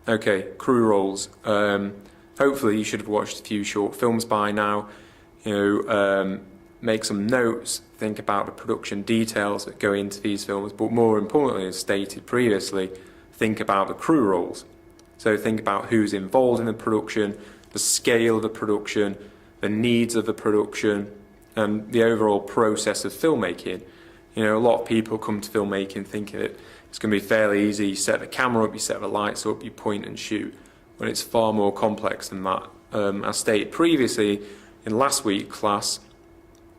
Okay, crew roles. Hopefully you should have watched a few short films by now. Make some notes, think about the production details that go into these films, but more importantly, as stated previously, think about the crew roles. So think about who's involved in the production, the scale of the production, the needs of the production, and the overall process of filmmaking. A lot of people come to filmmaking thinking that it's going to be fairly easy. You set the camera up, you set the lights up, you point and shoot. But it's far more complex than that. As stated previously in last week's class,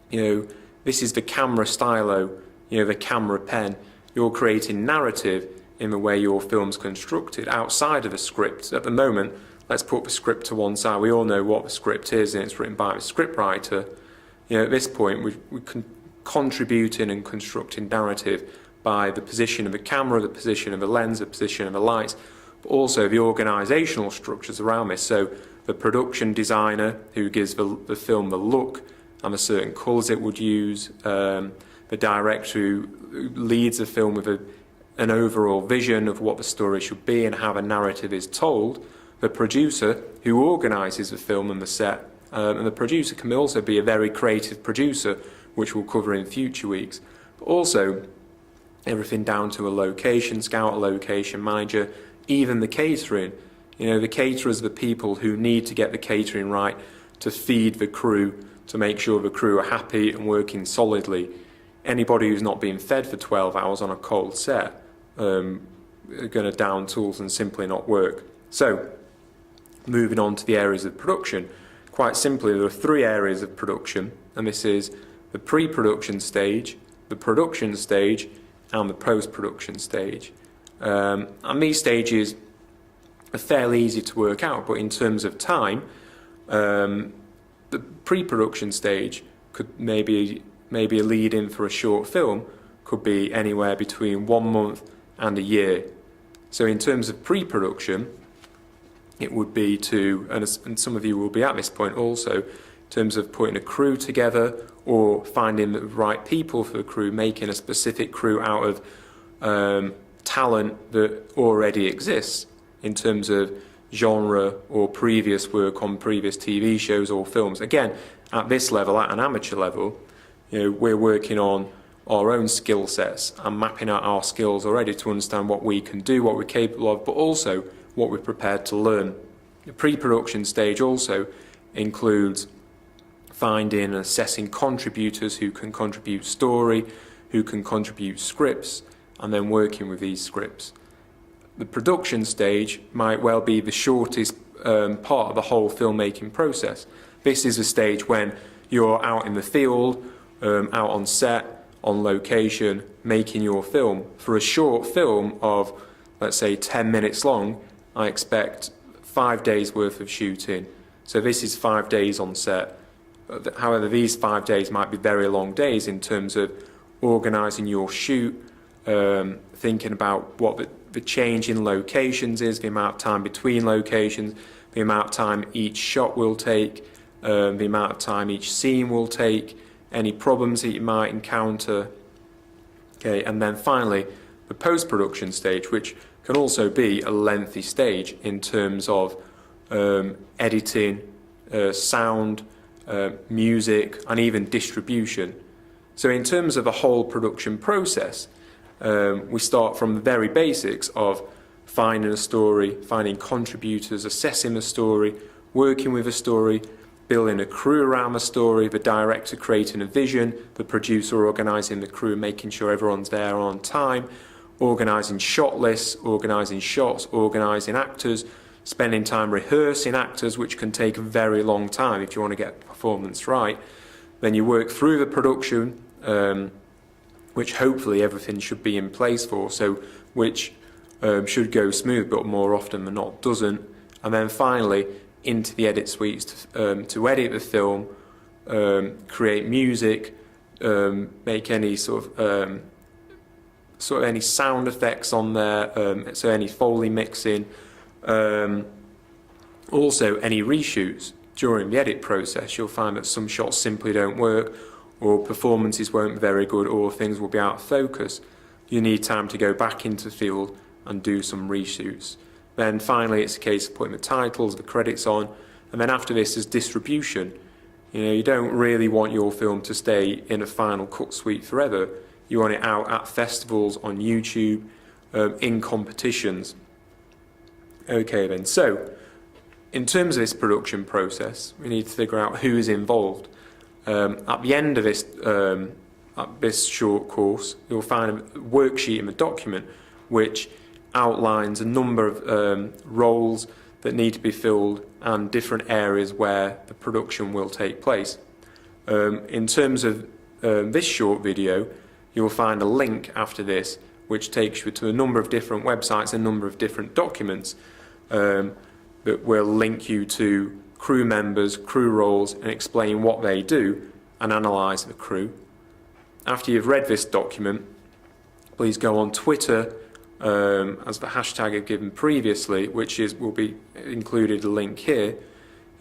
this is the camera stylo, the camera pen. You're creating narrative in the way your film's constructed outside of the script. At the moment, let's put the script to one side. We all know what the script is, and it's written by the scriptwriter. At this point, we can contributing and constructing narrative by the position of the camera, the position of the lens, the position of the lights, but also the organisational structures around this. So the production designer who gives the film the look and the certain colours it would use, the director who leads the film with an overall vision of what the story should be and how the narrative is told, the producer who organises the film and the set, and the producer can also be a very creative producer, which we'll cover in future weeks, but also everything down to a location scout, a location manager, even the catering. The caterers are the people who need to get the catering right to feed the crew, to make sure the crew are happy and working solidly. Anybody who's not being fed for 12 hours on a cold set are going to down tools and simply not work. So, moving on to the areas of production. Quite simply, there are three areas of production, and this is the pre-production stage, the production stage, and the post-production stage. And these stages are fairly easy to work out, but in terms of time, the pre-production stage could maybe a lead-in for a short film could be anywhere between 1 month and a year. So in terms of pre-production, it would be and some of you will be at this point also, in terms of putting a crew together or finding the right people for the crew, making a specific crew out of talent that already exists in terms of genre or previous work on previous TV shows or films. Again, at this level, at an amateur level, we're working on our own skill sets and mapping out our skills already to understand what we can do, what we're capable of, but also what we're prepared to learn. The pre-production stage also includes finding and assessing contributors who can contribute story, who can contribute scripts, and then working with these scripts. The production stage might well be the shortest part of the whole filmmaking process. This is a stage when you're out in the field, out on set, on location, making your film. For a short film of, let's say, 10 minutes long, I expect 5 days worth of shooting. So this is 5 days on set. However, these 5 days might be very long days in terms of organising your shoot, thinking about what the change in locations is, the amount of time between locations, the amount of time each shot will take, the amount of time each scene will take, any problems that you might encounter. Okay, and then finally, the post-production stage, which can also be a lengthy stage in terms of editing, sound, music, and even distribution. So in terms of the whole production process, we start from the very basics of finding a story, finding contributors, assessing the story, working with a story, building a crew around the story, the director creating a vision, the producer organising the crew, making sure everyone's there on time, organising shot lists, organising shots, organising actors, spending time rehearsing actors, which can take a very long time if you want to get the performance right. Then you work through the production, which hopefully everything should be in place for, so which should go smooth, but more often than not doesn't. And then finally into the edit suites to edit the film, create music, make any sort of any sound effects on there, so any Foley mixing, also any reshoots during the edit process. You'll find that some shots simply don't work, or performances won't be very good, or things will be out of focus. You need time to go back into the field and do some reshoots. Then finally it's a case of putting the titles, the credits on, and then after this is distribution. You don't really want your film to stay in a Final Cut suite forever. You want it out at festivals, on YouTube, in competitions. Okay then, so in terms of this production process, we need to figure out who is involved. At the end of this short course, you'll find a worksheet in the document which outlines a number of roles that need to be filled and different areas where the production will take place. In terms of this short video, you'll find a link after this which takes you to a number of different websites, a number of different documents that will link you to crew members, crew roles, and explain what they do and analyse the crew. After you've read this document, please go on Twitter as the hashtag I've given previously, which will be included a link here.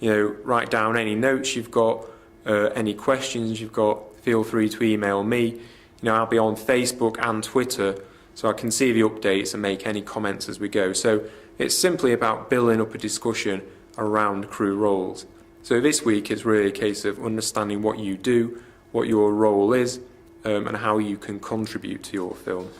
Write down any notes you've got, any questions you've got, feel free to email me. I'll be on Facebook and Twitter, so I can see the updates and make any comments as we go. So it's simply about building up a discussion around crew roles. So this week it's really a case of understanding what you do, what your role is, and how you can contribute to your film.